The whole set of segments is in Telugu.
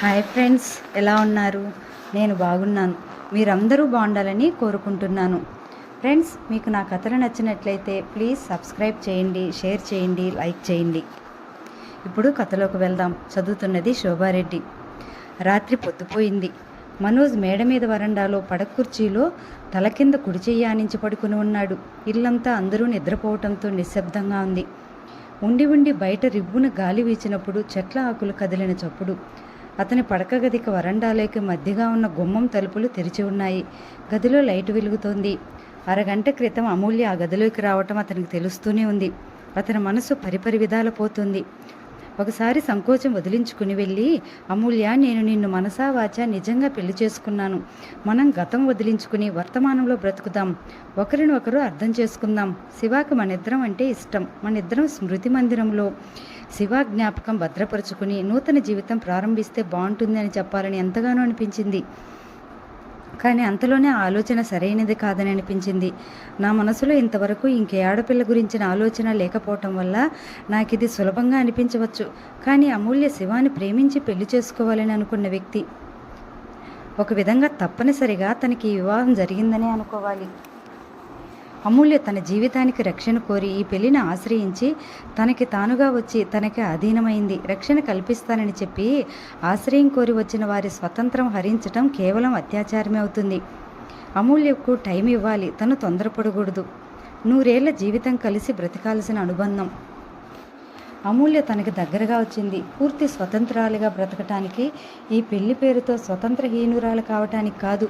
హాయ్ ఫ్రెండ్స్, ఎలా ఉన్నారు? నేను బాగున్నాను. మీరందరూ బాగుండాలని కోరుకుంటున్నాను. ఫ్రెండ్స్, మీకు నా కథలు నచ్చినట్లయితే ప్లీజ్ సబ్స్క్రైబ్ చేయండి, షేర్ చేయండి, లైక్ చేయండి. ఇప్పుడు కథలోకి వెళ్దాం. చదువుతున్నది శోభారెడ్డి. రాత్రి పొద్దుపోయింది. మనోజ్ మేడ మీద వరండాలో పడకుర్చీలో తల కింద కుడి చెయ్యి ఆనించి పడుకుని ఉన్నాడు. ఇల్లంతా అందరూ నిద్రపోవటంతో నిశ్శబ్దంగా ఉంది. ఉండి ఉండి బయట రివ్వున గాలి వీచినప్పుడు చెట్ల ఆకులు కదిలిన చప్పుడు. అతని పడక గదికి వరండాలోకి మధ్యగా ఉన్న గుమ్మం తలుపులు తెరిచి ఉన్నాయి. గదిలో లైటు వెలుగుతోంది. అరగంట క్రితం అమూల్య ఆ గదిలోకి రావటం అతనికి తెలుస్తూనే ఉంది. అతని మనసు పరిపరి విధాల పోతుంది. ఒకసారి సంకోచం వదిలించుకుని వెళ్ళి, అమూల్య, నేను నిన్ను మనసా వాచా నిజంగా పెళ్లి చేసుకున్నాను. మనం గతం వదిలించుకుని వర్తమానంలో బ్రతుకుదాం. ఒకరిని ఒకరు అర్థం చేసుకుందాం. శివాకి మనిద్దరం అంటే ఇష్టం. మనిద్దరం స్మృతి మందిరంలో శివ జ్ఞాపకం భద్రపరుచుకుని నూతన జీవితం ప్రారంభిస్తే బాగుంటుంది అని చెప్పాలని ఎంతగానో అనిపించింది. కానీ అంతలోనే ఆలోచన సరైనది కాదని అనిపించింది. నా మనసులో ఇంతవరకు ఇంకే ఆడపిల్ల గురించిన ఆలోచన లేకపోవటం వల్ల నాకు ఇది సులభంగా అనిపించవచ్చు. కానీ అమూల్య శివాని ప్రేమించి పెళ్లి చేసుకోవాలని అనుకున్న వ్యక్తి. ఒక విధంగా తప్పనిసరిగా తనకి వివాహం జరిగిందనే అనుకోవాలి. అమూల్య తన జీవితానికి రక్షణ కోరి ఈ పెళ్లిని ఆశ్రయించి తనకి తానుగా వచ్చి తనకి అధీనమైంది. రక్షణ కల్పిస్తానని చెప్పి ఆశ్రయం కోరి వచ్చిన వారి స్వతంత్రం హరించటం కేవలం అత్యాచారమే అవుతుంది. అమూల్యకు టైం ఇవ్వాలి. తను తొందరపడకూడదు. 100 ఏళ్ల జీవితం కలిసి బ్రతకాల్సిన అనుబంధం. అమూల్య తనకి దగ్గరగా వచ్చింది. పూర్తి స్వతంత్రాలుగా బ్రతకటానికి, ఈ పెళ్లి పేరుతో స్వతంత్రహీనురాలు కావటానికి కాదు.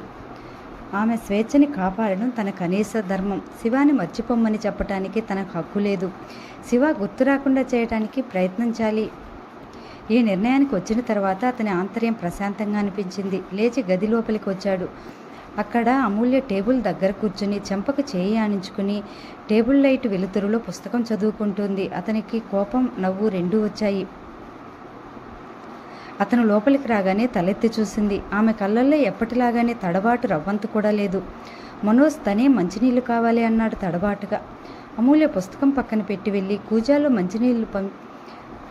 ఆమె స్వేచ్ఛని కాపాడడం తన కనీస ధర్మం. శివాని మర్చిపోమ్మని చెప్పటానికి తనకు హక్కు లేదు. శివ గుర్తు రాకుండా చేయటానికి ప్రయత్నించాలి. ఈ నిర్ణయానికి వచ్చిన తర్వాత అతని ఆంతర్యం ప్రశాంతంగా అనిపించింది. లేచి గది లోపలికి వచ్చాడు. అక్కడ అమూల్య టేబుల్ దగ్గర కూర్చుని చెంపకు చేయి ఆనించుకుని టేబుల్ లైట్ వెలుతురులో పుస్తకం చదువుకుంటుంది. అతనికి కోపం, నవ్వు రెండూ వచ్చాయి. అతను లోపలికి రాగానే తలెత్తి చూసింది. ఆమె కళ్ళల్లో ఎప్పటిలాగానే తడబాటు రవ్వంత కూడా లేదు. మనోజ్ తనే మంచినీళ్ళు కావాలి అన్నాడు తడబాటుగా. అమూల్య పుస్తకం పక్కన పెట్టి వెళ్ళి కూజాలో మంచినీళ్ళు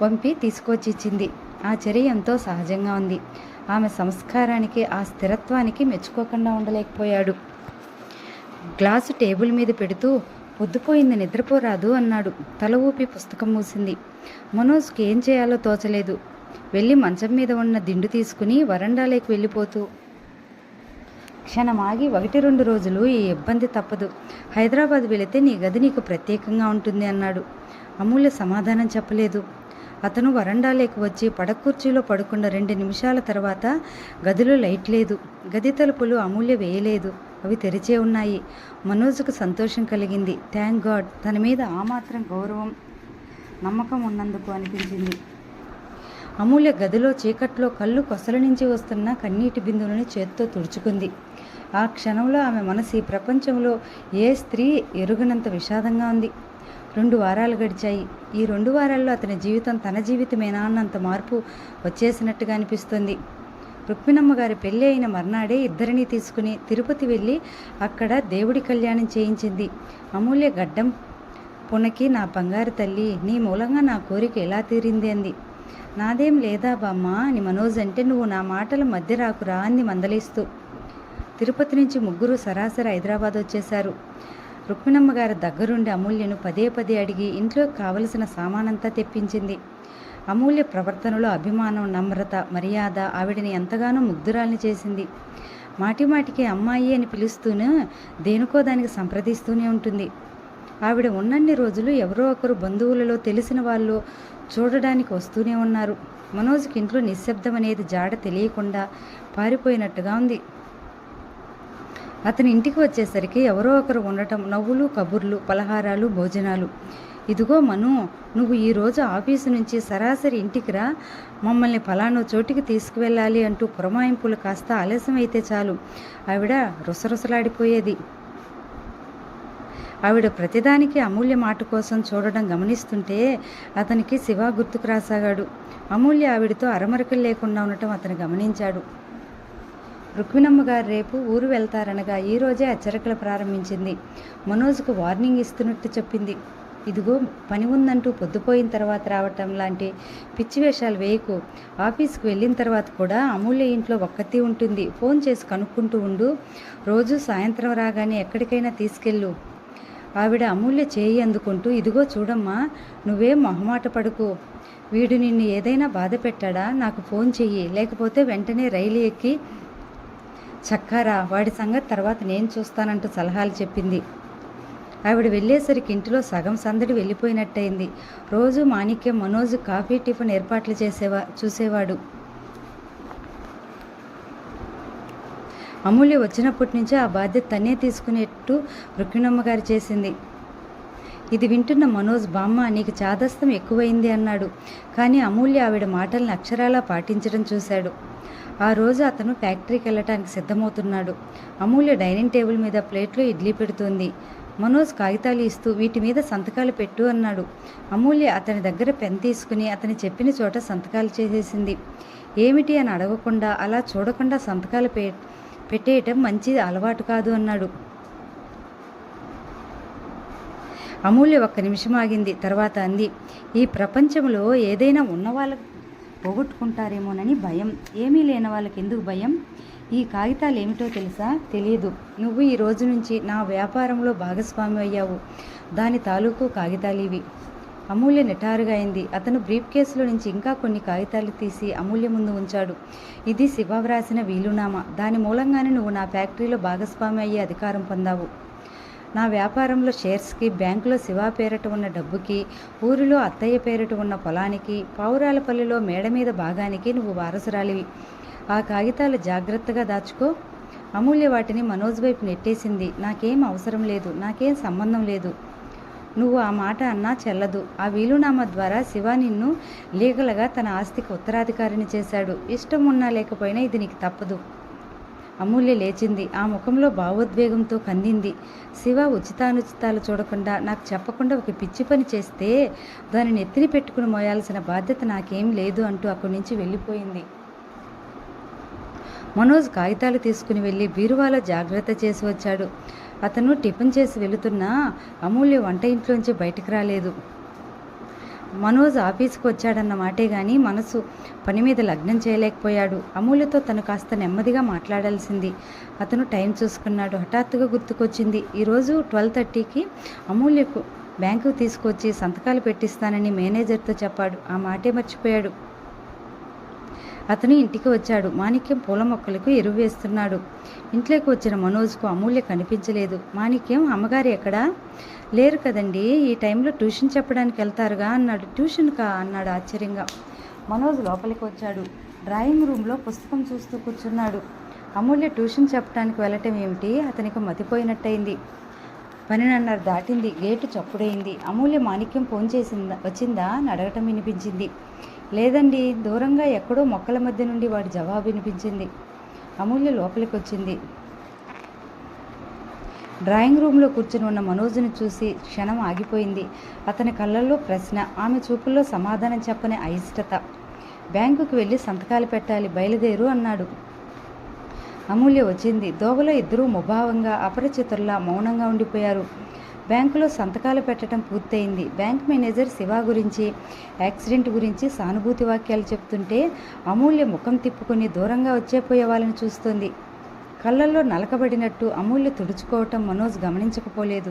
పంపి తీసుకొచ్చి ఇచ్చింది. ఆ చర్య ఎంతో సహజంగా ఉంది. ఆమె సంస్కారానికి, ఆ స్థిరత్వానికి మెచ్చుకోకుండా ఉండలేకపోయాడు. గ్లాసు టేబుల్ మీద పెడుతూ, పొద్దుపోయింది, నిద్రపోరాదు అన్నాడు. తల ఊపి పుస్తకం మూసింది. మనోజ్కి ఏం చేయాలో తోచలేదు. వెళ్ళి మంచం మీద ఉన్న దిండు తీసుకుని వరండాలోకి వెళ్ళిపోతూ, క్షణమాగి 1-2 రోజులు ఈ ఇబ్బంది తప్పదు. హైదరాబాద్ వెళితే నీ గది నీకు ప్రత్యేకంగా ఉంటుంది అన్నాడు. అమూల్య సమాధానం చెప్పలేదు. అతను వరండాలోకి వచ్చి పడకుర్చీలో పడుకున్న 2 నిమిషాల తర్వాత గదిలో లైట్ లేదు. గది తలుపులు అమూల్య వేయలేదు. అవి తెరిచే ఉన్నాయి. మనోజ్కు సంతోషం కలిగింది. థ్యాంక్ గాడ్, తన మీద ఆ మాత్రం గౌరవం, నమ్మకం ఉన్నందుకు అనిపించింది. అమూల్య గదిలో చీకట్లో కళ్ళు కొసల నుంచి వస్తున్న కన్నీటి బిందువులను చేత్తో తుడుచుకుంది. ఆ క్షణంలో ఆమె మనసు ఈ ప్రపంచంలో ఏ స్త్రీ ఎరుగనంత విషాదంగా ఉంది. 2 వారాలు గడిచాయి. ఈ 2 వారాల్లో అతని జీవితం తన జీవితమేనా అన్నంత మార్పు వచ్చేసినట్టుగా అనిపిస్తుంది. రుక్మిణమ్మ గారి పెళ్ళి అయిన మర్నాడే ఇద్దరిని తీసుకుని తిరుపతి వెళ్ళి అక్కడ దేవుడి కళ్యాణం చేయించింది. అమూల్య గడ్డం పునకి, నా బంగారు తల్లి, నీ మూలంగా నా కోరిక ఎలా తీరింది అంది. నాదేం లేదా బామ్మ అని మనోజ్ అంటే, నువ్వు నా మాటల మధ్య రాకురా అంది మందలిస్తూ. తిరుపతి నుంచి 3 సరాసరి హైదరాబాద్ వచ్చేశారు. రుక్మిణమ్మ గారి దగ్గరుండి అమూల్యను పదే పదే అడిగి ఇంట్లోకి కావలసిన సామానంతా తెప్పించింది. అమూల్య ప్రవర్తనలో అభిమానం, నమ్రత, మర్యాద ఆవిడని ఎంతగానో ముగ్ధురాల్ని చేసింది. మాటిమాటికి అమ్మాయి అని పిలుస్తూనే దేనికో దానికి సంప్రదిస్తూనే ఉంటుంది. ఆవిడ ఉన్నన్ని రోజులు ఎవరో ఒకరు బంధువులలో తెలిసిన వాళ్ళు చూడడానికి వస్తూనే ఉన్నారు. మనోజ్కి ఇంట్లో నిశ్శబ్దం అనేది జాడ తెలియకుండా పారిపోయినట్టుగా ఉంది. అతని ఇంటికి వచ్చేసరికి ఎవరో ఒకరు ఉండటం, నవ్వులు, కబుర్లు, పలహారాలు, భోజనాలు. ఇదిగో మను, నువ్వు ఈరోజు ఆఫీసు నుంచి సరాసరి ఇంటికి రా, మమ్మల్ని ఫలానో చోటికి తీసుకువెళ్ళాలి అంటూ పురమాయింపులు కాస్త ఆలస్యం అయితే చాలు ఆవిడ రుసరుసలాడిపోయేది. ఆవిడ ప్రతిదానికి అమూల్య మాట కోసం చూడడం గమనిస్తుంటే అతనికి శివ గుర్తుకు రాసాగాడు. అమూల్య ఆవిడతో అరమరకలు లేకుండా ఉండటం అతను గమనించాడు. రుక్మిణమ్మ గారు రేపు ఊరు వెళ్తారనగా ఈరోజే హెచ్చరికలు ప్రారంభించింది. మనోజ్కు వార్నింగ్ ఇస్తున్నట్టు చెప్పింది. ఇదిగో పని ఉందంటూ పొద్దుపోయిన తర్వాత రావటం లాంటి పిచ్చి వేషాలు వేయకు. ఆఫీస్కి వెళ్ళిన తర్వాత కూడా అమూల్య ఇంట్లో ఒక్కతి ఉంటుంది. ఫోన్ చేసి కనుక్కుంటూ ఉండు. రోజు సాయంత్రం రాగానే ఎక్కడికైనా తీసుకెళ్ళు. ఆవిడ అమూల్య చేయి అందుకుంటూ, ఇదిగో చూడమ్మా, నువ్వేం మొహమాట పడుకో. వీడు నిన్ను ఏదైనా బాధ పెట్టాడా? నాకు ఫోన్ చెయ్యి, లేకపోతే వెంటనే రైలు ఎక్కి చక్కారా, వాడి సంగతి తర్వాత నేను చూస్తానంటూ సలహాలు చెప్పింది. ఆవిడ వెళ్ళేసరికి ఇంటిలో సగం సందడి వెళ్ళిపోయినట్టయింది. రోజు మాణిక్యం మనోజ్ కాఫీ టిఫిన్ ఏర్పాట్లు చూసేవాడు. అమూల్య వచ్చినప్పటి నుంచే ఆ బాధ్యత తనే తీసుకునేట్టు రుక్మిణమ్మ గారు చేసింది. ఇది వింటున్న మనోజ్, బామ్మ నీకు చాదస్తం ఎక్కువైంది అన్నాడు. కానీ అమూల్య ఆవిడ మాటలను అక్షరాలా పాటించడం చూశాడు. ఆ రోజు అతను ఫ్యాక్టరీకి వెళ్ళటానికి సిద్ధమవుతున్నాడు. అమూల్య డైనింగ్ టేబుల్ మీద ప్లేట్లో ఇడ్లీ పెడుతోంది. మనోజ్ కాగితాలు ఇస్తూ వీటి మీద సంతకాలు పెట్టు అన్నాడు. అమూల్య అతని దగ్గర పెన్ తీసుకుని అతని చెప్పిన చోట సంతకాలు చేసేసింది. ఏమిటి అని అడగకుండా, అలా చూడకుండా సంతకాలు పెట్టేయటం మంచి అలవాటు కాదు అన్నాడు. అమూల్య ఒక్క నిమిషం ఆగింది. తర్వాత అంది, ఈ ప్రపంచంలో ఏదైనా ఉన్నవాళ్ళకు పోగొట్టుకుంటారేమోనని భయం. ఏమీ లేని వాళ్ళకి ఎందుకు భయం? ఈ కాగితాలు ఏమిటో తెలుసా? తెలియదు. నువ్వు ఈ రోజు నుంచి నా వ్యాపారంలో భాగస్వామి అయ్యావు. దాని తాలూకు కాగితాలు ఇవి. అమూల్య నిటారుగా అయింది. అతను బ్రీఫ్ కేసులో నుంచి ఇంకా కొన్ని కాగితాలు తీసి అమూల్య ముందు ఉంచాడు. ఇది శివ వ్రాసిన వీలునామా. దాని మూలంగానే నువ్వు నా ఫ్యాక్టరీలో భాగస్వామి అయ్యే అధికారం పొందావు. నా వ్యాపారంలో షేర్స్కి, బ్యాంకులో శివ పేరిట ఉన్న డబ్బుకి, ఊరిలో అత్తయ్య పేరిట ఉన్న పొలానికి, పావురాలపల్లిలో మేడ మీద భాగానికి నువ్వు వారసురాలివి. ఆ కాగితాలు జాగ్రత్తగా దాచుకో. అమూల్య వాటిని మనోజ్ వైపు నెట్టేసింది. నాకేం అవసరం లేదు, నాకేం సంబంధం లేదు. నువ్వు ఆ మాట అన్నా చెల్లదు. ఆ వీలునామా ద్వారా శివ నిన్ను లీగల్గా తన ఆస్తికి ఉత్తరాధికారిని చేశాడు. ఇష్టం ఉన్నా లేకపోయినా ఇది నీకు తప్పదు. అమూల్య లేచింది. ఆ ముఖంలో భావోద్వేగంతో కందింది. శివ ఉచితానుచితాలు చూడకుండా, నాకు చెప్పకుండా ఒక పిచ్చి పని చేస్తే దానిని ఎత్తిని పెట్టుకుని మోయాల్సిన బాధ్యత నాకేం లేదు అంటూ అక్కడి నుంచి వెళ్ళిపోయింది. మనోజ్ కాగితాలు తీసుకుని వెళ్ళి బీరువాలో జాగ్రత్త చేసి వచ్చాడు. అతను టిఫిన్ చేసి వెళుతున్నా అమూల్య వంట ఇంట్లోంచి బయటకు రాలేదు. మనోజ్ ఆఫీస్కి వచ్చాడన్న మాటే గాని మనసు పని మీద లగ్నం చేయలేకపోయాడు. అమూల్యతో తను కాస్త నెమ్మదిగా మాట్లాడాల్సింది. అతను టైం చూసుకున్నాడు. హఠాత్తుగా గుర్తుకొచ్చింది. ఈరోజు 12:30కి అమూల్యకు బ్యాంకుకు తీసుకొచ్చి సంతకాలు పెట్టిస్తానని మేనేజర్తో చెప్పాడు. ఆ మాటే మర్చిపోయాడు. అతను ఇంటికి వచ్చాడు. మాణిక్యం పూల మొక్కలకు ఎరువు వేస్తున్నాడు. ఇంట్లోకి వచ్చిన మనోజ్కు అమూల్య కనిపించలేదు. మాణిక్యం, అమ్మగారు ఎక్కడా? లేరు కదండి, ఈ టైంలో ట్యూషన్ చెప్పడానికి వెళ్తారుగా అన్నాడు. ట్యూషన్కా అన్నాడు ఆశ్చర్యంగా. మనోజ్ లోపలికి వచ్చాడు. డ్రాయింగ్ రూమ్లో పుస్తకం చూస్తూ కూర్చున్నాడు. అమూల్య ట్యూషన్ చెప్పడానికి వెళ్ళటం ఏమిటి? అతనికి మతిపోయినట్టయింది. 12:30 దాటింది. గేటు చప్పుడైంది. అమూల్య మాణిక్యం ఫోన్ వచ్చిందా అని అడగటం వినిపించింది. లేదండి, దూరంగా ఎక్కడో మొక్కల మధ్య నుండి వాడి జవాబు వినిపించింది. అమూల్య లోపలికి వచ్చింది. డ్రాయింగ్ రూమ్లో కూర్చుని ఉన్న మనోజ్ని చూసి క్షణం ఆగిపోయింది. అతని కళ్ళల్లో ప్రశ్న, ఆమె చూపుల్లో సమాధానం చెప్పని అయిష్టత. బ్యాంకుకి వెళ్ళి సంతకాలు పెట్టాలి, బయలుదేరు అన్నాడు. అమూల్య వచ్చింది. దోవలో ఇద్దరూ ముభావంగా అపరిచితుల్లా మౌనంగా ఉండిపోయారు. బ్యాంకులో సంతకాలు పెట్టడం పూర్తయింది. బ్యాంక్ మేనేజర్ శివ గురించి, యాక్సిడెంట్ గురించి సానుభూతి వాక్యాలు చెప్తుంటే అమూల్య ముఖం తిప్పుకొని దూరంగా వచ్చేపోయే వాళ్ళని చూస్తోంది. కళ్ళల్లో నలకబడినట్టు అమూల్య తుడుచుకోవటం మనోజ్ గమనించకపోలేదు.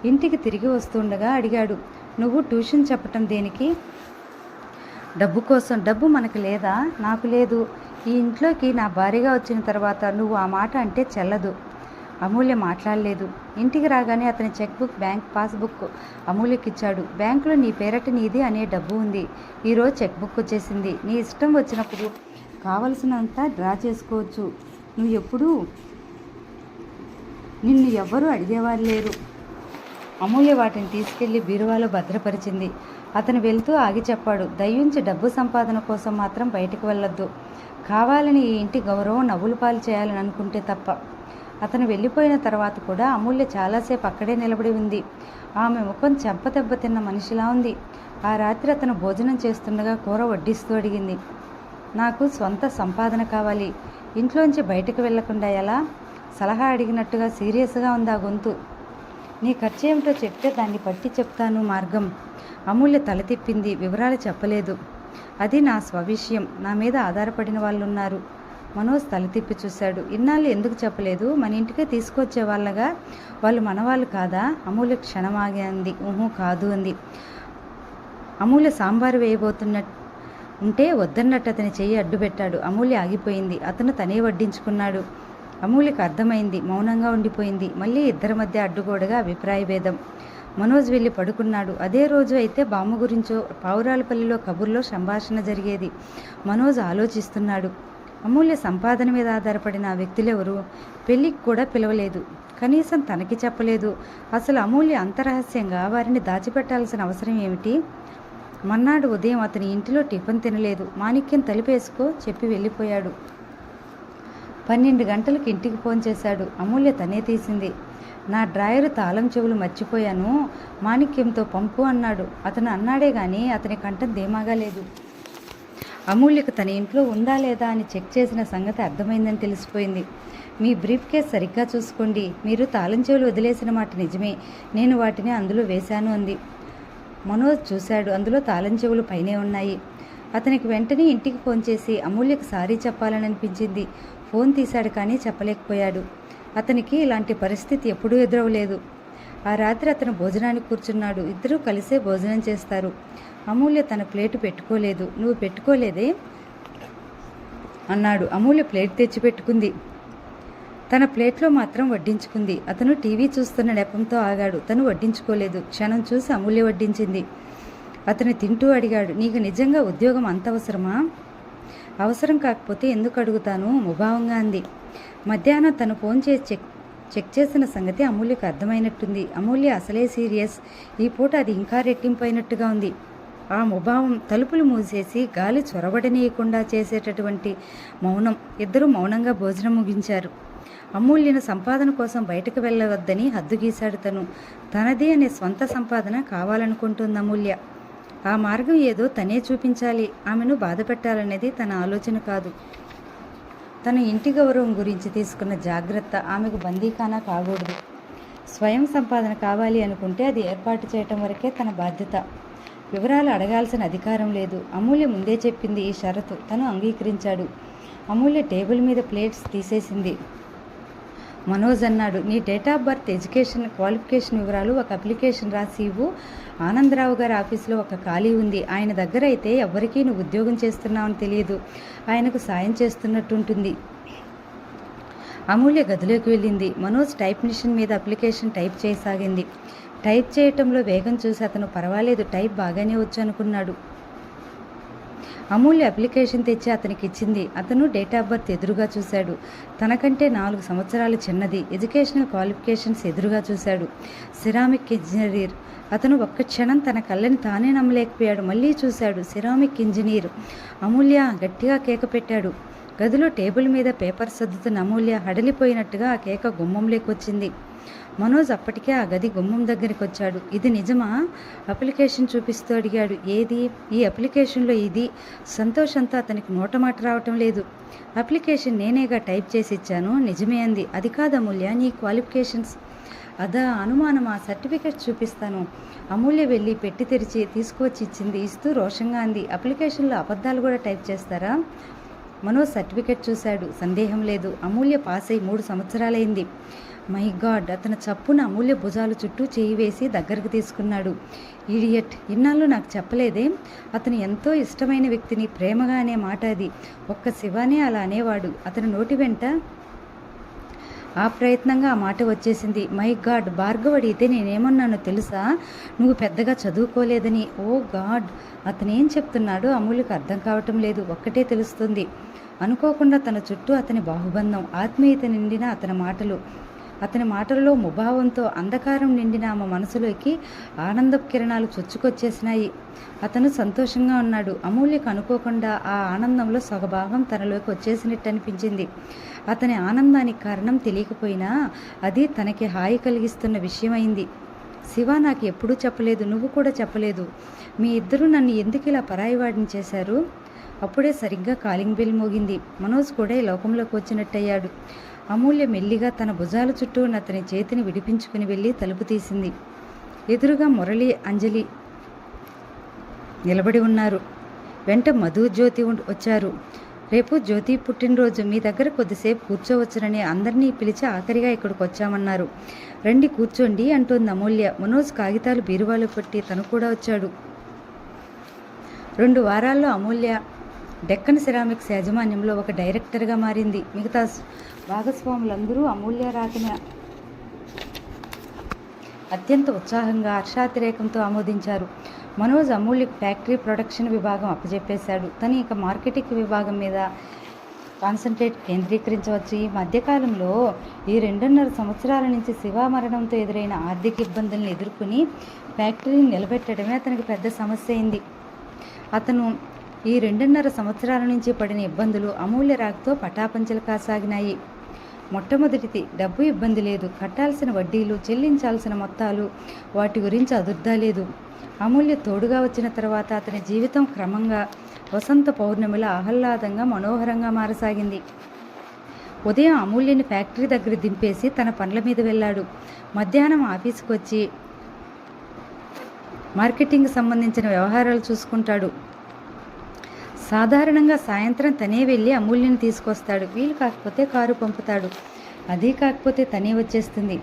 ఇంటికి తిరిగి వస్తుండగా అడిగాడు, నువ్వు ట్యూషన్ చెప్పటం దేనికి? డబ్బు కోసం. డబ్బు మనకు లేదా? నాకు లేదు. ఈ ఇంట్లోకి నా భార్యగా వచ్చిన తర్వాత నువ్వు ఆ మాట అంటే చెల్లదు. అమూల్య మాట్లాడలేదు. ఇంటికి రాగానే అతని చెక్బుక్, బ్యాంక్ పాస్బుక్ అమూల్యకిచ్చాడు. బ్యాంకులో నీ పేరట నీది అనే డబ్బు ఉంది. ఈరోజు చెక్బుక్ వచ్చేసింది. నీ ఇష్టం వచ్చినప్పుడు కావలసినంత డ్రా చేసుకోవచ్చు. నిన్ను ఎవ్వరూ అడిగేవారు లేరు. అమూల్య వాటిని తీసుకెళ్లి బీరువాలో భద్రపరిచింది. అతను వెళ్తూ ఆగి చెప్పాడు, దయ్యుంచి డబ్బు సంపాదన కోసం మాత్రం బయటకు వెళ్ళొద్దు. కావాలని ఈ ఇంటి గౌరవం నవ్వులు పాలు చేయాలని అనుకుంటే తప్ప. అతను వెళ్ళిపోయిన తర్వాత కూడా అమూల్య చాలాసేపు అక్కడే నిలబడి ఉంది. ఆమె ముఖం చెంపదెబ్బ తిన్న మనిషిలా ఉంది. ఆ రాత్రి అతను భోజనం చేస్తుండగా కూర వడ్డిస్తూ అడిగింది, నాకు స్వంత సంపాదన కావాలి. ఇంట్లోంచి బయటకు వెళ్లకుండా ఎలా? సలహా అడిగినట్టుగా సీరియస్గా ఉంది ఆ గొంతు. నీ ఖర్చు ఏమిటో చెప్తే దాన్ని బట్టి చెప్తాను మార్గం. అమూల్య తల తిప్పింది. వివరాలు చెప్పలేదు. అది నా స్వవిషయం. నా మీద ఆధారపడిన వాళ్ళు ఉన్నారు. మనోజ్ తల తిప్పి చూశాడు. ఇన్నాళ్ళు ఎందుకు చెప్పలేదు? మన ఇంటికే తీసుకొచ్చే వాళ్ళగా. వాళ్ళు మనవాళ్ళు కాదా? అమూల్య క్షణమాగే అంది. ఊహు కాదు అంది. అమూల్య సాంబారు వేయబోతున్నట్టు ఉంటే వద్దన్నట్టు అతని చెయ్యి అడ్డుపెట్టాడు. అమూల్య ఆగిపోయింది. అతను తనే వడ్డించుకున్నాడు. అమూల్యకు అర్థమైంది. మౌనంగా ఉండిపోయింది. మళ్ళీ ఇద్దరి మధ్య అడ్డుగోడగా అభిప్రాయ భేదం. మనోజ్ వెళ్ళి పడుకున్నాడు. అదే రోజు అయితే బామ్మ గురించో పావురాలపల్లిలో కబుర్లో సంభాషణ జరిగేది. మనోజ్ ఆలోచిస్తున్నాడు. అమూల్య సంపాదన మీద ఆధారపడిన ఆ వ్యక్తులెవరు? పెళ్ళికి కూడా పిలవలేదు. కనీసం తనకి చెప్పలేదు. అసలు అమూల్య అంతరహస్యంగా వారిని దాచిపెట్టాల్సిన అవసరం ఏమిటి? మర్నాడు ఉదయం అతని ఇంటిలో టిఫిన్ తినలేదు. మాణిక్యం తలుపేసుకో చెప్పి వెళ్ళిపోయాడు. 12 గంటలకు ఇంటికి ఫోన్ చేశాడు. అమూల్య తనే తీసింది. నా డ్రాయరు తాళం చెవులు మర్చిపోయాను, మాణిక్యంతో పంపు అన్నాడు. అతను అన్నాడే గాని అతని కంఠం ధీమాగా లేదు. అమూల్యకు తన ఇంట్లో ఉందా లేదా అని చెక్ చేసిన సంగతి అర్థమైందని తెలిసిపోయింది. మీ బ్రీఫ్ కేస్ సరిగ్గా చూసుకోండి. మీరు తాళం చెవులు వదిలేసిన మాట నిజమే. నేను వాటిని అందులో వేశాను అంది. మనోజ్ చూశాడు. అందులో తాళం చెవులు పైనే ఉన్నాయి. అతనికి వెంటనే ఇంటికి ఫోన్ చేసి అమూల్యకు సారీ చెప్పాలని అనిపించింది. ఫోన్ తీశాడు కానీ చెప్పలేకపోయాడు. అతనికి ఇలాంటి పరిస్థితి ఎప్పుడూ ఎదురవలేదు. ఆ రాత్రి అతను భోజనానికి కూర్చున్నాడు. ఇద్దరూ కలిసే భోజనం చేస్తారు. అమూల్య తన ప్లేటు పెట్టుకోలేదు. నువ్వు పెట్టుకోలేదే అన్నాడు. అమూల్య ప్లేట్ తెచ్చి పెట్టుకుంది. తన ప్లేట్లో మాత్రం వడ్డించుకుంది. అతను టీవీ చూస్తున్న నెపంతో ఆగాడు. తను వడ్డించుకోలేదు. క్షణం చూసి అమూల్య వడ్డించింది. అతను తింటూ అడిగాడు, నీకు నిజంగా ఉద్యోగం అంత అవసరమా? అవసరం కాకపోతే ఎందుకు అడుగుతాను ముభావంగా అంది. మధ్యాహ్నం తను ఫోన్ చేసి చెక్ చేసిన సంగతి అమూల్యకు అర్థమైనట్టుంది. అమూల్య అసలే సీరియస్. ఈ పూట అది ఇంకా రెట్టింపైనట్టుగా ఉంది. ఆ ముభావం తలుపులు మూసేసి గాలి చొరబడనీయకుండా చేసేటటువంటి మౌనం. ఇద్దరూ మౌనంగా భోజనం ముగించారు. అమూల్యను సంపాదన కోసం బయటకు వెళ్ళవద్దని హద్దు గీశాడు తను. తనది అనే స్వంత సంపాదన కావాలనుకుంటుంది అమూల్య. ఆ మార్గం ఏదో తనే చూపించాలి. ఆమెను బాధ పెట్టాలనేది తన ఆలోచన కాదు. తన ఇంటి గౌరవం గురించి తీసుకున్న జాగ్రత్త ఆమెకు బందీఖానా కాకూడదు. స్వయం సంపాదన కావాలి అనుకుంటే అది ఏర్పాటు చేయటం వరకే తన బాధ్యత. వివరాలు అడగాల్సిన అధికారం లేదు. అమూల్య ముందే చెప్పింది ఈ షరతు. తను అంగీకరించాడు. అమూల్య టేబుల్ మీద ప్లేట్స్ తీసేసింది. మనోజ్ అన్నాడు, నీ date of birth, education, qualification వివరాలు ఒక అప్లికేషన్ రాసి ఇవ్వు. ఆనందరావు గారి ఆఫీసులో ఒక ఖాళీ ఉంది. ఆయన దగ్గర అయితే ఎవ్వరికీ నువ్వు ఉద్యోగం చేస్తున్నావని తెలియదు. ఆయనకు సాయం చేస్తున్నట్టుంటుంది. అమూల్య గదిలోకి వెళ్ళింది. మనోజ్ టైప్ మిషన్ మీద అప్లికేషన్ టైప్ చేయసాగింది. టైప్ చేయటంలో వేగం చూసి అతను పర్వాలేదు, టైప్ బాగానే వచ్చు అనుకున్నాడు. అమూల్య అప్లికేషన్ తెచ్చి అతనికి ఇచ్చింది. అతను డేట్ ఆఫ్ బర్త్ ఎదురుగా చూశాడు. తనకంటే 4 సంవత్సరాలు చిన్నది. ఎడ్యుకేషనల్ క్వాలిఫికేషన్స్ ఎదురుగా చూశాడు. Ceramic engineer. అతను ఒక్క క్షణం తన కళ్ళని తానే నమ్మలేకపోయాడు. మళ్ళీ చూశాడు. Ceramic engineer. అమూల్య గట్టిగా కేక పెట్టాడు. గదిలో టేబుల్ మీద పేపర్ సర్దుతున్న అమూల్య హడలిపోయినట్టుగా ఆ కేక గుమ్మంలోకి వచ్చింది. మనోజ్ అప్పటికే ఆ గది గుమ్మం దగ్గరికి వచ్చాడు. ఇది నిజమా? అప్లికేషన్ చూపిస్తూ అడిగాడు. ఏది? ఈ అప్లికేషన్లో ఇది. సంతోషంతో అతనికి నోటమాట రావటం లేదు. అప్లికేషన్ నేనేగా టైప్ చేసి ఇచ్చాను. నిజమే అంది. అది కాదు అమూల్య, నీ క్వాలిఫికేషన్స్. అదా అనుమానం. ఆ సర్టిఫికేట్ చూపిస్తాను. అమూల్య వెళ్ళి పెట్టి తెరిచి తీసుకువచ్చి ఇచ్చింది. ఇస్తూ రోషంగా అంది, అప్లికేషన్లో అబద్ధాలు కూడా టైప్ చేస్తారా? మనోజ్ సర్టిఫికేట్ చూశాడు. సందేహం లేదు. అమూల్య పాస్ అయి 3 సంవత్సరాలైంది. My God! అతను చప్పున అమూల్య భుజాలు చుట్టూ చేయి వేసి దగ్గరకు తీసుకున్నాడు. ఈడియట్! ఇన్నాళ్ళు నాకు చెప్పలేదే? అతను ఎంతో ఇష్టమైన వ్యక్తిని ప్రేమగా అనే మాట అది. ఒక్క శివానే అలా అనేవాడు. అతని నోటి వెంట ఆ ప్రయత్నంగా ఆ మాట వచ్చేసింది. My God! భార్గవ్ అడిగితే నేనేమన్నానో తెలుసా? నువ్వు పెద్దగా చదువుకోలేదని. ఓ గాడ్! అతనేం చెప్తున్నాడో అమూల్యకు అర్థం కావటం లేదు. ఒక్కటే తెలుస్తుంది. అనుకోకుండా తన చుట్టూ అతని బాహుబంధం, ఆత్మీయత నిండిన అతని మాటలలో ముభావంతో అంధకారం నిండిన ఆమె మనసులోకి ఆనందపు కిరణాలు చొచ్చుకొచ్చేసినాయి. అతను సంతోషంగా ఉన్నాడు. అమూల్యకు అనుకోకుండా ఆ ఆనందంలో సగభాగం తనలోకి వచ్చేసినట్టు అనిపించింది. అతని ఆనందానికి కారణం తెలియకపోయినా అది తనకి హాయి కలిగిస్తున్న విషయమైంది. శివ నాకు ఎప్పుడూ చెప్పలేదు, నువ్వు కూడా చెప్పలేదు. మీ ఇద్దరూ నన్ను ఎందుకు ఇలా పరాయివాడిని చేశారు? అప్పుడే సరిగ్గా కాలింగ్ బెల్ మోగింది. మనోజ్ కూడా ఈ లోకంలోకి వచ్చినట్టయ్యాడు. అమూల్య మెల్లిగా తన భుజాల చుట్టూ ఉన్న అతని చేతిని విడిపించుకుని వెళ్ళి తలుపు తీసింది. ఎదురుగా మురళి, అంజలి నిలబడి ఉన్నారు. వెంట మధు, జ్యోతి వచ్చారు. రేపు జ్యోతి పుట్టినరోజు, మీ దగ్గర కొద్దిసేపు కూర్చోవచ్చునని అందరినీ పిలిచి ఆఖరిగా ఇక్కడికి వచ్చామన్నారు. రండి కూర్చోండి అంటోంది అమూల్య. మనోజ్ కాగితాలు బీరువాలో పెట్టి తను కూడా వచ్చాడు. 2 వారాల్లో అమూల్య డెక్కన్ సిరామిక్స్ యాజమాన్యంలో ఒక డైరెక్టర్గా మారింది. మిగతా భాగస్వాములందరూ అమూల్య రాకన అత్యంత ఉత్సాహంగా, హర్షాతిరేకంతో ఆమోదించారు. మనోజ్ అమూల్యకు ఫ్యాక్టరీ ప్రొడక్షన్ విభాగం అప్పచెప్పేశాడు. తను ఇక మార్కెటింగ్ విభాగం మీద కాన్సన్ట్రేట్ కేంద్రీకరించవచ్చు. ఈ మధ్యకాలంలో ఈ 2.5 సంవత్సరాల నుంచి శివ మరణంతో ఎదురైన ఆర్థిక ఇబ్బందులను ఎదుర్కొని ఫ్యాక్టరీని నిలబెట్టడమే అతనికి పెద్ద సమస్య అయింది. అతను ఈ 2.5 సంవత్సరాల నుంచి పడిన ఇబ్బందులు అమూల్య రాకతో పటాపంచలు కాసాగినాయి. మొట్టమొదటిది డబ్బు ఇబ్బంది లేదు. కట్టాల్సిన వడ్డీలు, చెల్లించాల్సిన మొత్తాలు, వాటి గురించి అదుర్దా లేదు. అమూల్య తోడుగా వచ్చిన తర్వాత అతని జీవితం క్రమంగా వసంత పౌర్ణమిలో ఆహ్లాదంగా, మనోహరంగా మారసాగింది. ఉదయం అమూల్యని ఫ్యాక్టరీ దగ్గర దింపేసి తన పనుల మీద వెళ్ళాడు. మధ్యాహ్నం ఆఫీసుకు వచ్చి మార్కెటింగ్ సంబంధించిన వ్యవహారాలు చూసుకుంటాడు. సాధారణంగా సాయంత్రం తనే వెళ్ళి అమూల్యని తీసుకొస్తాడు. వీలు కాకపోతే కారు పంపుతాడు. అదీ కాకపోతే తనే వచ్చేస్తుంది.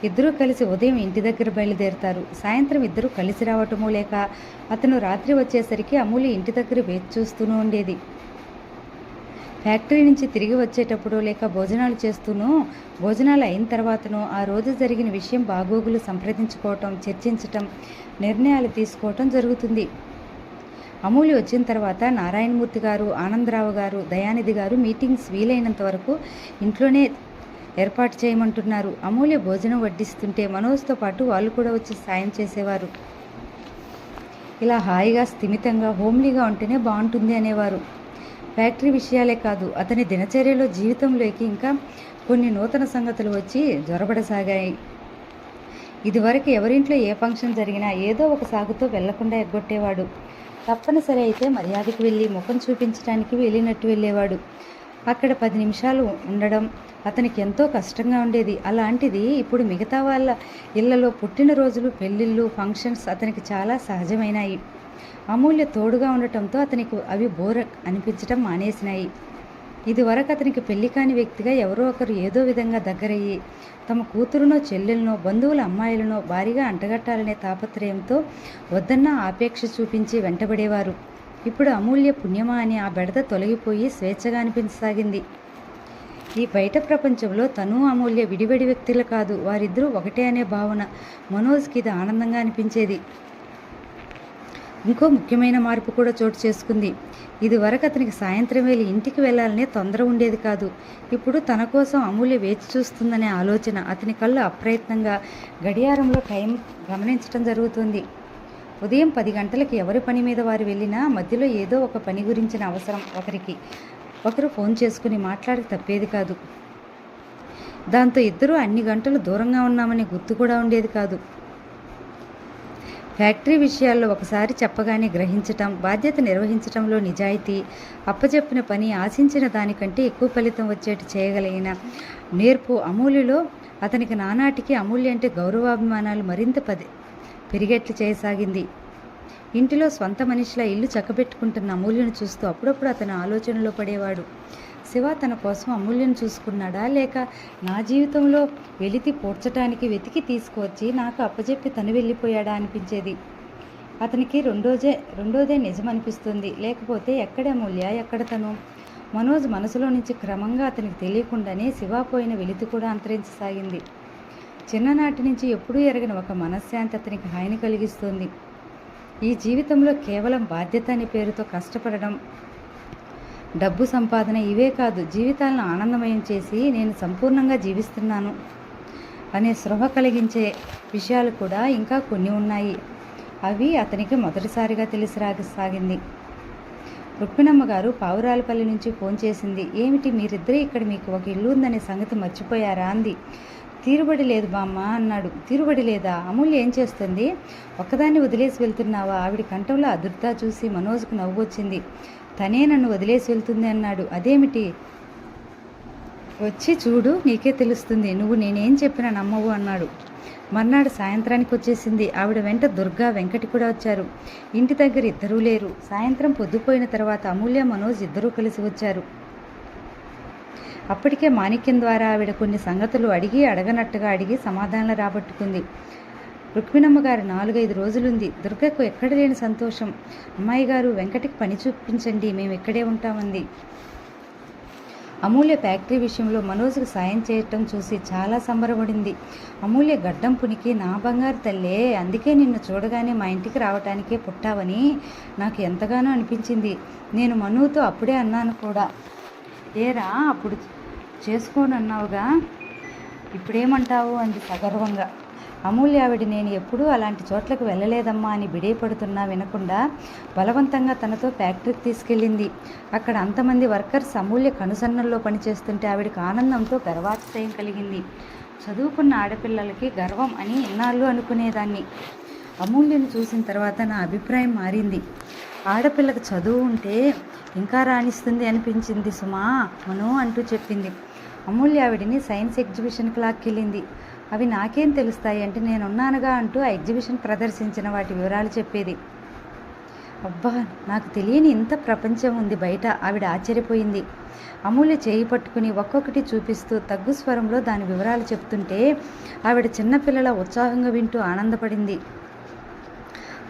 ఇద్దరూ కలిసి ఉదయం ఇంటి దగ్గర బయలుదేరుతారు. సాయంత్రం ఇద్దరూ కలిసి రావటమో లేక అతను రాత్రి వచ్చేసరికి అమూల్య ఇంటి దగ్గర వేచి చూస్తూనూ ఉండేది. ఫ్యాక్టరీ నుంచి తిరిగి వచ్చేటప్పుడు లేక భోజనాలు చేస్తూనో, భోజనాలు అయిన తర్వాతనో ఆ రోజు జరిగిన విషయం బాగోగులు సంప్రదించుకోవటం, చర్చించటం, నిర్ణయాలు తీసుకోవటం జరుగుతుంది. అమూల్య వచ్చిన తర్వాత నారాయణమూర్తి గారు, ఆనందరావు గారు, దయానిధి గారు మీటింగ్స్ వీలైనంత వరకు ఇంట్లోనే ఏర్పాటు చేయమంటున్నారు. అమూల్య భోజనం వడ్డిస్తుంటే మనోజ్తో పాటు వాళ్ళు కూడా వచ్చి సాయం చేసేవారు. ఇలా హాయిగా, స్థిమితంగా, హోమ్లీగా ఉంటేనే బాగుంటుంది అనేవారు. ఫ్యాక్టరీ విషయాలే కాదు, అతని దినచర్యలో, జీవితంలోకి ఇంకా కొన్ని నూతన సంగతులు వచ్చి జ్వరబడసాగాయి. ఇదివరకు ఎవరింట్లో ఏ ఫంక్షన్ జరిగినా ఏదో ఒక సాగుతో వెళ్లకుండా ఎగ్గొట్టేవాడు. తప్పనిసరి అయితే మర్యాదకు వెళ్ళి ముఖం చూపించడానికి వెళ్ళినట్టు వెళ్ళేవాడు. అక్కడ 10 నిమిషాలు ఉండడం అతనికి ఎంతో కష్టంగా ఉండేది. అలాంటిది ఇప్పుడు మిగతా వాళ్ళ ఇళ్లలో పుట్టినరోజులు, పెళ్ళిళ్ళు, ఫంక్షన్స్ అతనికి చాలా సహజమైనాయి. అమూల్య తోడుగా ఉండటంతో అతనికి అవి బోర్ అనిపించడం మానేసినాయి. ఇదివరకు అతనికి పెళ్లి కాని వ్యక్తిగా ఎవరో ఒకరు ఏదో విధంగా దగ్గరయ్యి తమ కూతురునో, చెల్లెలనో, బంధువుల అమ్మాయిలనో భారీగా అంటగట్టాలనే తాపత్రయంతో వద్దన్నా ఆపేక్ష చూపించి వెంటబడేవారు. ఇప్పుడు అమూల్య పుణ్యమా అని ఆ బెడద తొలగిపోయి స్వేచ్ఛగా అనిపించసాగింది. ఈ బయట ప్రపంచంలో తను, అమూల్య విడివడి వ్యక్తులు కాదు, వారిద్దరూ ఒకటే అనే భావన మనోజ్కి ఇది ఆనందంగా అనిపించేది. ఇంకో ముఖ్యమైన మార్పు కూడా చోటు చేసుకుంది. ఇదివరకు అతనికి సాయంత్రం వేళ ఇంటికి వెళ్ళాలనే తొందర ఉండేది కాదు. ఇప్పుడు తన కోసం అమూల్య వేచి చూస్తుందనే ఆలోచన అతని కళ్ళు అప్రయత్నంగా గడియారంలో టైం గమనించడం జరుగుతుంది. ఉదయం 10 గంటలకు ఎవరి పని మీద వారు వెళ్ళినా మధ్యలో ఏదో ఒక పని గురించిన అవసరం ఒకరికి ఒకరు ఫోన్ చేసుకుని మాట్లాడి తప్పేది కాదు. దాంతో ఇద్దరూ అన్ని గంటలు దూరంగా ఉన్నామని గుర్తు కూడా ఉండేది కాదు. ఫ్యాక్టరీ విషయాల్లో ఒకసారి చెప్పగానే గ్రహించటం, బాధ్యత నిర్వహించటంలో నిజాయితీ, అప్పచెప్పిన పని ఆశించిన దానికంటే ఎక్కువ ఫలితం వచ్చేట్టు చేయగలిగిన నేర్పు అమూల్యలో అతనికి నానాటికి అమూల్య అంటే గౌరవాభిమానాలు మరింత పెరిగేట్లు చేయసాగింది. ఇంటిలో స్వంత మనిషిలా ఇల్లు చక్కబెట్టుకుంటున్న అమూల్యను చూస్తూ అప్పుడప్పుడు అతను ఆలోచనలో పడేవాడు. శివ తన కోసం అమూల్యను చూసుకున్నాడా, లేక నా జీవితంలో వెలితి పూడ్చటానికి వెతికి తీసుకువచ్చి నాకు అప్పచెప్పి తను వెళ్ళిపోయాడా అనిపించేది. అతనికి రెండోదే నిజమనిపిస్తుంది. లేకపోతే ఎక్కడ అమూల్య, ఎక్కడ తను? మనోజ్ మనసులో నుంచి క్రమంగా అతనికి తెలియకుండానే శివ పోయిన వెలితి కూడా అంతరించసాగింది. చిన్ననాటి నుంచి ఎప్పుడూ ఎరగని ఒక మనశ్శాంతి అతనికి హాయిని కలిగిస్తుంది. ఈ జీవితంలో కేవలం బాధ్యత అనే పేరుతో కష్టపడడం, డబ్బు సంపాదన ఇవే కాదు, జీవితాలను ఆనందమయం చేసి నేను సంపూర్ణంగా జీవిస్తున్నాను అనే స్పృహ కలిగించే విషయాలు కూడా ఇంకా కొన్ని ఉన్నాయి. అవి అతనికి మొదటిసారిగా తెలిసి రాసాగింది. రుక్మిణమ్మ గారు పావురాలపల్లి నుంచి ఫోన్ చేసింది. ఏమిటి మీరిద్దరూ ఇక్కడ, మీకు ఒక ఇల్లు ఉందనే సంగతి మర్చిపోయారా అంది. తీరుబడి లేదు బామ్మ అన్నాడు. తీరుబడి లేదా? అమూల్య ఏం చేస్తుంది? ఒక్కదాన్ని వదిలేసి వెళ్తున్నావా? ఆవిడ కంఠంలో అదుర్దా చూసి మనోజ్కు నవ్వు వచ్చింది. తనే నన్ను వదిలేసి వెళ్తుంది అన్నాడు. అదేమిటి? వచ్చి చూడు, నీకే తెలుస్తుంది, నువ్వు నేనేం చెప్పినా నమ్మవు అన్నాడు. మర్నాడు సాయంత్రానికి వచ్చేసింది. ఆవిడ వెంట దుర్గా, వెంకటి కూడా వచ్చారు. ఇంటి దగ్గర ఇద్దరూ లేరు. సాయంత్రం పొద్దుపోయిన తర్వాత అమూల్య, మనోజ్ ఇద్దరూ కలిసి వచ్చారు. అప్పటికే మాణిక్యం ద్వారా ఆవిడ కొన్ని సంగతులు అడగనట్టుగా అడిగి సమాధానాలు రాబట్టుకుంది. రుక్మిణమ్మ గారు 4-5 రోజులుంది. దుర్గకు ఎక్కడ లేని సంతోషం. అమ్మాయి గారు, వెంకటికి పని చూపించండి, మేము ఇక్కడే ఉంటామంది. అమూల్య ఫ్యాక్టరీ విషయంలో మనోజ్కి సాయం చేయటం చూసి చాలా సంబరపడింది. అమూల్య గడ్డం పునికి, నా బంగారు తల్లే, అందుకే నిన్ను చూడగానే మా ఇంటికి రావటానికే పుట్టావని నాకు ఎంతగానో అనిపించింది. నేను మనుతో అప్పుడే అన్నాను కూడా. ఏరా, అప్పుడు చేసుకోనన్నావుగా, ఇప్పుడేమంటావు అంది సగర్వంగా. అమూల్య ఆవిడ, నేను ఎప్పుడూ అలాంటి చోట్లకు వెళ్ళలేదమ్మా అని బిడేపడుతున్నా వినకుండా బలవంతంగా తనతో ఫ్యాక్టరీకి తీసుకెళ్ళింది. అక్కడ అంతమంది వర్కర్స్ అమూల్య కనుసన్నల్లో పనిచేస్తుంటే ఆవిడకి ఆనందంతో గర్వాతిశయం కలిగింది. చదువుకున్న ఆడపిల్లలకి గర్వం అని ఇన్నాళ్ళు అనుకునేదాన్ని. అమూల్యను చూసిన తర్వాత నా అభిప్రాయం మారింది. ఆడపిల్లకు చదువు ఉంటే ఇంకా రాణిస్తుంది అనిపించింది సుమా మను అంటూ చెప్పింది. అమూల్య ఆవిడిని సైన్స్ ఎగ్జిబిషన్కి లాక్కెళ్ళింది. అవి నాకేం తెలుస్తాయి అంటే నేనున్నానుగా అంటూ ఆ ఎగ్జిబిషన్ ప్రదర్శించిన వాటి వివరాలు చెప్పేది. అబ్బా, నాకు తెలియని ఇంత ప్రపంచం ఉంది బయట, ఆవిడ ఆశ్చర్యపోయింది. అమూల్య చేయి పట్టుకుని ఒక్కొక్కటి చూపిస్తూ తగ్గు స్వరంలో దాని వివరాలు చెప్తుంటే ఆవిడ చిన్నపిల్లల ఉత్సాహంగా వింటూ ఆనందపడింది.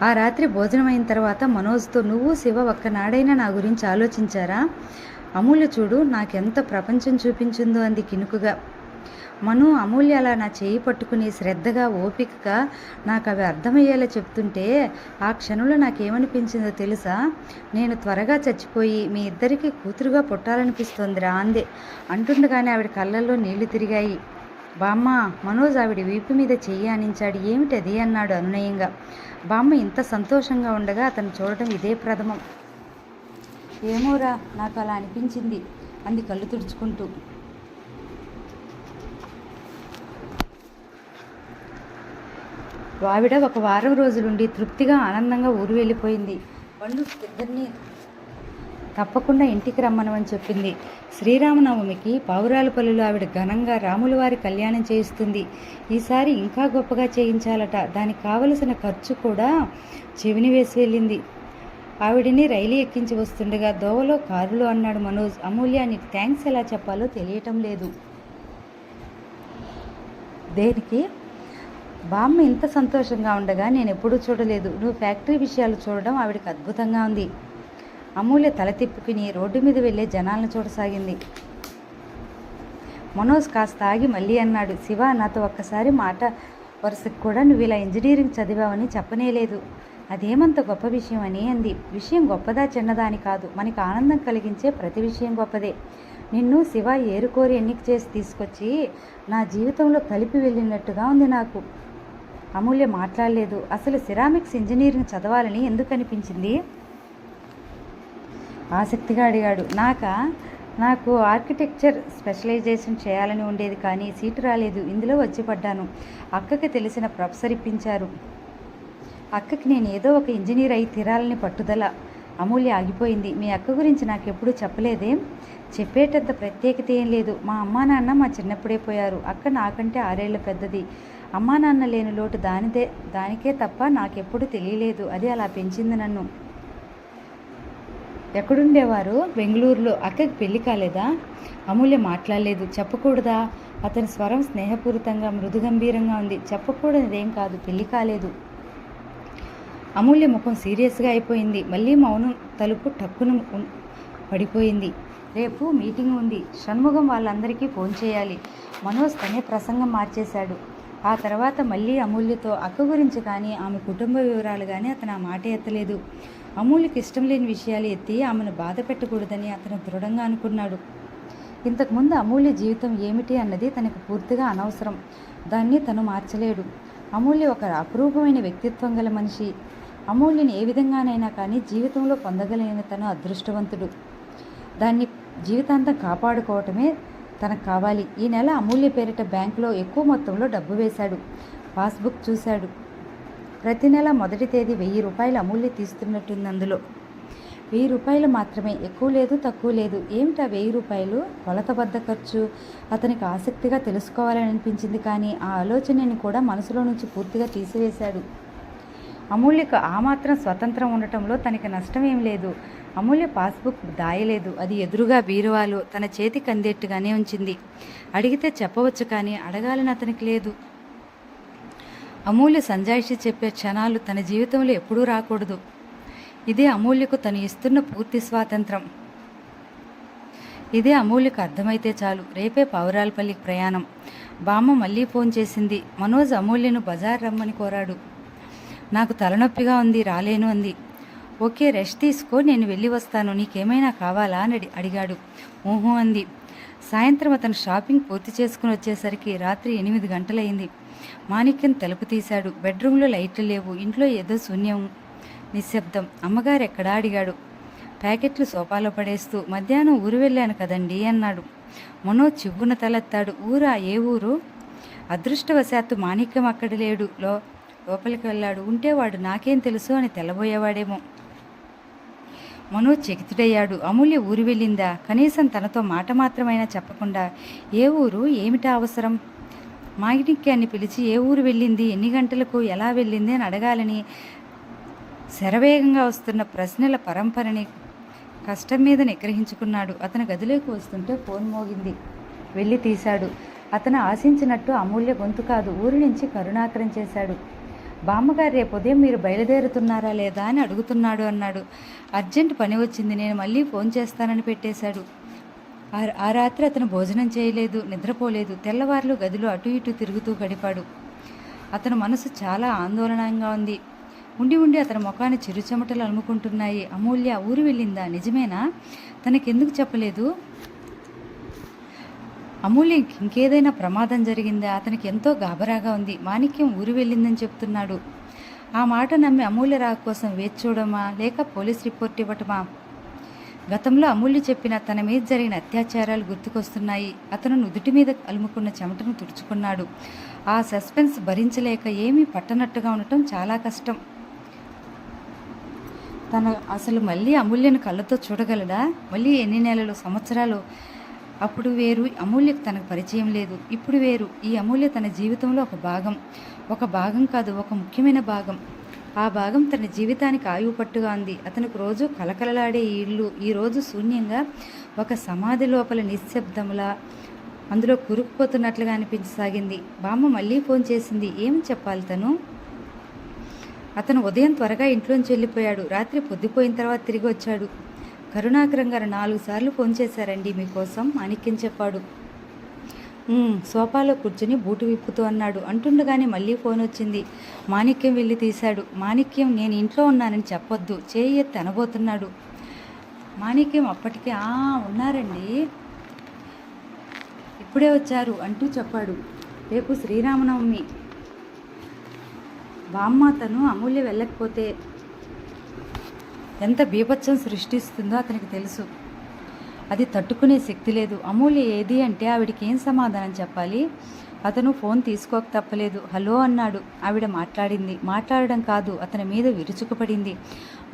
ఆ రాత్రి భోజనం అయిన తర్వాత మనోజ్తో, నువ్వు శివ ఒక్కనాడైనా నా గురించి ఆలోచించారా? అమూల్య చూడు, నాకెంత ప్రపంచం చూపించిందో అంది కినుకుగా. మను అమూల్య అలా నా చేయి పట్టుకుని శ్రద్ధగా, ఓపికగా నాకు అవి అర్థమయ్యేలా చెప్తుంటే ఆ క్షణంలో నాకేమనిపించిందో తెలుసా? నేను త్వరగా చచ్చిపోయి మీ ఇద్దరికి కూతురుగా పుట్టాలనిపిస్తోందిరా అందే. అంటుండగానే ఆవిడ కళ్ళల్లో నీళ్లు తిరిగాయి. బామ్మ, మనోజ్ ఆవిడ వీపు మీద చెయ్యి ఆనించాడు. ఏమిటది అన్నాడు అనునయంగా. బామ్మ ఇంత సంతోషంగా ఉండగా అతను చూడటం ఇదే ప్రథమం. ఏమోరా, నాకు అలా అనిపించింది అంది కళ్ళు తుడుచుకుంటూ. ఆవిడ 1 వారం రోజులుండి తృప్తిగా ఆనందంగా ఊరు వెళ్ళిపోయింది. వాళ్ళు ఇద్దరిని తప్పకుండా ఇంటికి రమ్మనమని చెప్పింది. శ్రీరామనవమికి పావురాలపల్లిలో ఆవిడ ఘనంగా రాములవారి కళ్యాణం చేయిస్తుంది. ఈసారి ఇంకా గొప్పగా చేయించాలట. దానికి కావలసిన ఖర్చు కూడా చెవిని వేసి వెళ్ళింది. ఆవిడిని రైలు ఎక్కించి వస్తుండగా దోవలో కారులో అన్నాడు మనోజ్. అమూల్య, నీకు థ్యాంక్స్ ఎలా చెప్పాలో తెలియటం లేదు. దేనికి? బామ్మ ఇంత సంతోషంగా ఉండగా నేను ఎప్పుడూ చూడలేదు. నువ్వు ఫ్యాక్టరీ విషయాలు చూడడం ఆవిడకి అద్భుతంగా ఉంది. అమూల్య తల తిప్పుకుని రోడ్డు మీద వెళ్ళే జనాలను చూడసాగింది. మనోజ్ కాస్త ఆగి మళ్ళీ అన్నాడు, శివ, నాతో ఒక్కసారి మాట వరుసకు కూడా నువ్వు ఇలా ఇంజనీరింగ్ చదివావని చెప్పనేలేదు. అదేమంత గొప్ప విషయం అని అంది. విషయం గొప్పదా చిన్నదా అని కాదు, మనకి ఆనందం కలిగించే ప్రతి విషయం గొప్పదే. నిన్ను శివ ఏరుకోరి ఎన్నిక చేసి తీసుకొచ్చి నా జీవితంలో కలిపి వెళ్ళినట్టుగా ఉంది నాకు. అమూల్య మాట్లాడలేదు. అసలు సిరామిక్స్ ఇంజనీరింగ్ చదవాలని ఎందుకు అనిపించింది? ఆసక్తిగా అడిగాడు. నాకు ఆర్కిటెక్చర్ స్పెషలైజేషన్ చేయాలని ఉండేది, కానీ సీటు రాలేదు. ఇందులో వచ్చి పడ్డాను. అక్కకి తెలిసిన ప్రొఫెసర్ ఇప్పించారు. అక్కకి నేను ఏదో ఒక ఇంజనీర్ అయి తీరాలని పట్టుదల. అమూల్య ఆగిపోయింది. మీ అక్క గురించి నాకెప్పుడూ చెప్పలేదేం? చెప్పేటంత ప్రత్యేకత ఏం లేదు. మా అమ్మా నాన్న మా చిన్నప్పుడే పోయారు. అక్క నాకంటే 6 ఏళ్ల పెద్దది. అమ్మా నాన్న లేని లోటు దానికే తప్ప నాకెప్పుడు తెలియలేదు. అది అలా పెంచింది నన్ను. ఎక్కడుండేవారు? బెంగళూరులో. అక్కకి పెళ్లి కాలేదా? అమూల్య మాట్లాడలేదు. చెప్పకూడదా? అతని స్వరం స్నేహపూరితంగా మృదుగంభీరంగా ఉంది. చెప్పకూడనిదేం కాదు, పెళ్లి కాలేదు. అమూల్య ముఖం సీరియస్గా అయిపోయింది. మళ్ళీ మౌనం తలుపు టక్కును పడిపోయింది. రేపు మీటింగ్ ఉంది. షణ్ముఖం వాళ్ళందరికీ ఫోన్ చేయాలి. మనోజ్ తనే ప్రసంగం మార్చేశాడు. ఆ తర్వాత మళ్ళీ అమూల్యతో అక్క గురించి కానీ ఆమె కుటుంబ వివరాలు కానీ అతను ఆ మాట ఎత్తలేదు. అమూల్యకి ఇష్టం లేని విషయాలు ఎత్తి ఆమెను బాధ పెట్టకూడదని అతను దృఢంగా అనుకున్నాడు. ఇంతకుముందు అమూల్య జీవితం ఏమిటి అన్నది తనకు పూర్తిగా అనవసరం. దాన్ని తను మార్చలేడు. అమూల్య ఒక అపురూపమైన వ్యక్తిత్వం గల మనిషి. అమూల్యని ఏ విధంగానైనా కానీ జీవితంలో పొందగలిగిన తను అదృష్టవంతుడు. దాన్ని జీవితాంతం కాపాడుకోవటమే తనకు కావాలి. ఈ నెల అమూల్య పేరిట బ్యాంకులో ఎక్కువ మొత్తంలో డబ్బు వేశాడు. పాస్బుక్ చూశాడు. ప్రతి నెల మొదటి తేదీ 1000 రూపాయలు అమూల్య తీస్తున్నట్టుంది అందులో. రూపాయలు మాత్రమే, ఎక్కువ లేదు తక్కువ లేదు. ఏమిటా 1000 రూపాయలు? కొలతబద్ద ఖర్చు. అతనికి ఆసక్తిగా తెలుసుకోవాలని అనిపించింది, కానీ ఆ ఆలోచనని కూడా మనసులో నుంచి పూర్తిగా తీసివేశాడు. అమూల్యకు ఆ మాత్రం స్వతంత్రం ఉండటంలో తనకి నష్టం ఏం లేదు. అమూల్య పాస్బుక్ దాయలేదు. అది ఎదురుగా బీరువాలో తన చేతికి అందేట్టుగానే ఉంచింది. అడిగితే చెప్పవచ్చు, కానీ అడగాలని అతనికి లేదు. అమూల్య సంజాయిషి చెప్పే క్షణాలు తన జీవితంలో ఎప్పుడూ రాకూడదు. ఇదే అమూల్యకు తను ఇస్తున్న పూర్తి స్వాతంత్రం. ఇదే అమూల్యకు అర్థమైతే చాలు. రేపే పావురాలపల్లికి ప్రయాణం. బామ్మ మళ్ళీ ఫోన్ చేసింది. మనోజ్ అమూల్యను బజార్ రమ్మని కోరాడు. నాకు తలనొప్పిగా ఉంది, రాలేను అంది. ఓకే, రెస్ట్ తీసుకో, నేను వెళ్ళి వస్తాను. నీకేమైనా కావాలా అని అడిగాడు. ఊహు అంది. సాయంత్రం అతను షాపింగ్ పూర్తి చేసుకుని వచ్చేసరికి రాత్రి 8 గంటలైంది. మాణిక్యం తలుపు తీశాడు. బెడ్రూమ్లో లైట్లు లేవు. ఇంట్లో ఏదో శూన్యం, నిశ్శబ్దం. అమ్మగారు ఎక్కడా అడిగాడు. ప్యాకెట్లు సోఫాలో పడేస్తూ. మధ్యాహ్నం ఊరు వెళ్ళాను కదండి అన్నాడు. మనోజ్ చివ్వున తలెత్తాడు. ఊరా? ఏ ఊరు? అదృష్టవశాత్తు మాణిక్యం అక్కడ లేడు. లోపలికి వెళ్ళాడు. ఉంటే వాడు నాకేం తెలుసు అని తెల్లబోయేవాడేమో. మనోజ్ చకితుడయ్యాడు. అమూల్య ఊరు వెళ్ళిందా? కనీసం తనతో మాట మాత్రమైనా చెప్పకుండా. ఏ ఊరు? ఏమిటా అవసరం? మాణిక్యాన్ని పిలిచి ఏ ఊరు వెళ్ళింది, ఎన్ని గంటలకు, ఎలా వెళ్ళింది అని అడగాలని శరవేగంగా వస్తున్న ప్రశ్నల పరంపరని కష్టం మీద నిగ్రహించుకున్నాడు. అతను గదిలోకి వస్తుంటే ఫోన్ మోగింది. వెళ్ళి తీశాడు. అతను ఆశించినట్టు అమూల్య గొంతు కాదు, ఊరి నుంచి కరుణాకరం చేశాడు. బామ్మగారు రేపు ఉదయం మీరు బయలుదేరుతున్నారా లేదా అని అడుగుతున్నాడు అన్నాడు. అర్జెంట్ పని వచ్చింది, నేను మళ్ళీ ఫోన్ చేస్తానని పెట్టేశాడు. ఆ రాత్రి అతను భోజనం చేయలేదు, నిద్రపోలేదు. తెల్లవార్లు గదిలో అటు ఇటు తిరుగుతూ గడిపాడు. అతని మనసు చాలా ఆందోళనంగా ఉంది. ఉండి అతని ముఖాన్ని చిరుచెమటలు అలుముకుంటున్నాయి. అమూల్య ఊరు వెళ్ళిందా? నిజమేనా? తనకెందుకు చెప్పలేదు? అమూల్య ఇంకేదైనా ప్రమాదం జరిగిందా? అతనికి ఎంతో గాబరాగా ఉంది. మాణిక్యం ఊరు వెళ్ళిందని చెప్తున్నాడు. ఆ మాట నమ్మి అమూల్య రాక కోసం వేచి చూడమా, లేక పోలీస్ రిపోర్ట్ ఇవ్వటమా? గతంలో అమూల్య చెప్పిన తన మీద జరిగిన అత్యాచారాలు గుర్తుకొస్తున్నాయి. అతను నుదుటి మీద అలుముకున్న చెమటను తుడుచుకున్నాడు. ఆ సస్పెన్స్ భరించలేక ఏమీ పట్టనట్టుగా ఉండటం చాలా కష్టం. తన అసలు మళ్ళీ అమూల్యను కళ్ళతో చూడగలడా? మళ్ళీ ఎన్ని నెలలు, సంవత్సరాలు? అప్పుడు వేరు, అమూల్యకు తనకు పరిచయం లేదు. ఇప్పుడు వేరు. ఈ అమూల్య తన జీవితంలో ఒక భాగం కాదు, ఒక ముఖ్యమైన భాగం. ఆ భాగం తన జీవితానికి ఆయువు పట్టుగా ఉంది. అతనికి రోజు కలకలలాడే ఈ ఇల్లు ఈరోజు శూన్యంగా ఒక సమాధి లోపల నిశ్శబ్దంలా అందులో కురుక్కుపోతున్నట్లుగా అనిపించసాగింది. బామ్మ మళ్ళీ ఫోన్ చేసింది. ఏమని చెప్పాలి తను? అతను ఉదయం త్వరగా ఇంట్లోంచి వెళ్ళిపోయాడు. రాత్రి పొద్దుపోయిన తర్వాత తిరిగి వచ్చాడు. కరుణాకరం గారు 4 సార్లు ఫోన్ చేశారండి మీకోసం, మాణిక్యం చెప్పాడు. సోఫాలో కూర్చుని బూటు విప్పుతూ అన్నాడు. అంటుండగానే మళ్ళీ ఫోన్ వచ్చింది. మాణిక్యం వెళ్ళి తీశాడు. మాణిక్యం, నేను ఇంట్లో ఉన్నానని చెప్పొద్దు, చేయి ఎత్తి అనబోతున్నాడు. మాణిక్యం అప్పటికే ఉన్నారండి, ఇప్పుడే వచ్చారు అంటూ చెప్పాడు. రేపు శ్రీరామనవమి. బామ్మ తను అమూల్య వెళ్ళకపోతే ఎంత బీభత్సం సృష్టిస్తుందో అతనికి తెలుసు. అది తట్టుకునే శక్తి లేదు. అమూల్య ఏది అంటే ఆవిడికి ఏం సమాధానం చెప్పాలి? అతను ఫోన్ తీసుకోక తప్పలేదు. హలో అన్నాడు. ఆవిడ మాట్లాడడం కాదు, అతని మీద విరుచుకుపడింది.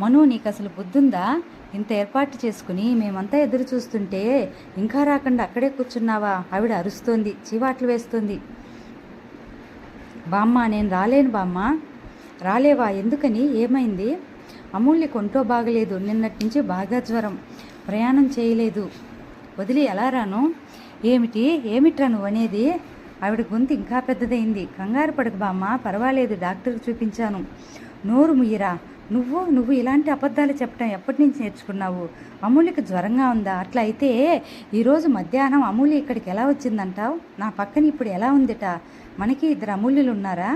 మను, నీకు అసలు బుద్ధుందా? ఇంత ఏర్పాటు చేసుకుని మేమంతా ఎదురు చూస్తుంటే ఇంకా రాకుండా అక్కడే కూర్చున్నావా? ఆవిడ అరుస్తోంది, చీవాట్లు వేస్తుంది. బామ్మ, నేను రాలేను బామ్మ. రాలేవా? ఎందుకని? ఏమైంది? అమూల్య కొంటో బాగలేదు, నిన్నటి నుంచి బాగా జ్వరం, ప్రయాణం చేయలేదు. వదిలి ఎలా రాను? ఏమిట్రా నువ్వు అనేది? ఆవిడ గొంతు ఇంకా పెద్దదైంది. కంగారు పడకు బామ్మ, పర్వాలేదు, డాక్టర్కి చూపించాను. నోరు ముయ్యరా. నువ్వు ఇలాంటి అబద్ధాలు చెప్పడం ఎప్పటి నుంచి నేర్చుకున్నావు? అమూల్యకు జ్వరంగా ఉందా? అట్లా అయితే ఈరోజు మధ్యాహ్నం అమూల్య ఇక్కడికి ఎలా వచ్చిందంటావు? నా పక్కన ఇప్పుడు ఎలా ఉందిట? మనకి 2 అమూల్యలు ఉన్నారా?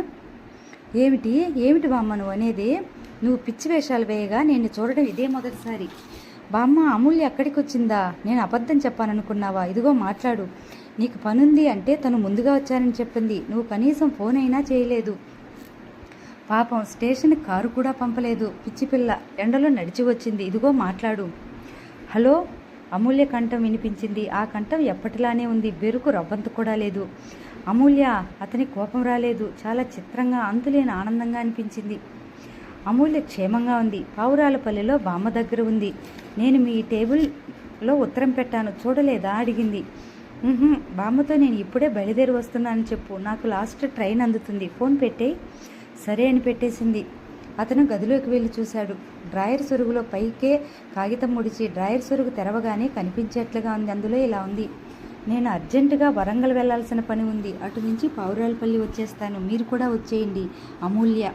ఏమిటి బామ్మ నువ్వు అనేది? నువ్వు పిచ్చి వేషాలు వేయగా నేను చూడడం ఇదే మొదటిసారి. బామ్మ, అమూల్య అక్కడికి వచ్చిందా? నేను అబద్ధం చెప్పాననుకున్నావా? ఇదిగో మాట్లాడు. నీకు పనుంది అంటే తను ముందుగా వచ్చానని చెప్పింది. నువ్వు కనీసం ఫోన్ అయినా చేయలేదు. పాపం, స్టేషన్కి కారు కూడా పంపలేదు. పిచ్చిపిల్ల ఎండలో నడిచి వచ్చింది. ఇదిగో మాట్లాడు. హలో. అమూల్య కంఠం వినిపించింది. ఆ కంఠం ఎప్పటిలానే ఉంది. బెరుకు రవ్వంత కూడా లేదు. అమూల్య. అతని కోపం రాలేదు. చాలా చిత్రంగా, అంతులేని ఆనందంగా అనిపించింది. అమూల్య క్షేమంగా ఉంది. పావురాలపల్లిలో బామ్మ దగ్గర ఉంది. నేను మీ టేబుల్లో ఉత్తరం పెట్టాను, చూడలేదా అడిగింది. బామ్మతో నేను ఇప్పుడే బయలుదేరి వస్తున్నానని చెప్పు, నాకు లాస్ట్ ట్రైన్ అందుతుంది, ఫోన్ పెట్టేయి. సరే అని పెట్టేసింది. అతను గదిలోకి వెళ్ళి చూశాడు. డ్రాయర్ సొరుగులో పైకే కాగితం ముడిచి డ్రాయర్ సొరుగు తెరవగానే కనిపించేట్లుగా ఉంది. అందులో ఇలా ఉంది: నేను అర్జెంటుగా వరంగల్ వెళ్లాల్సిన పని ఉంది, అటు నుంచి పావురాలపల్లి వచ్చేస్తాను, మీరు కూడా వచ్చేయండి. అమూల్య.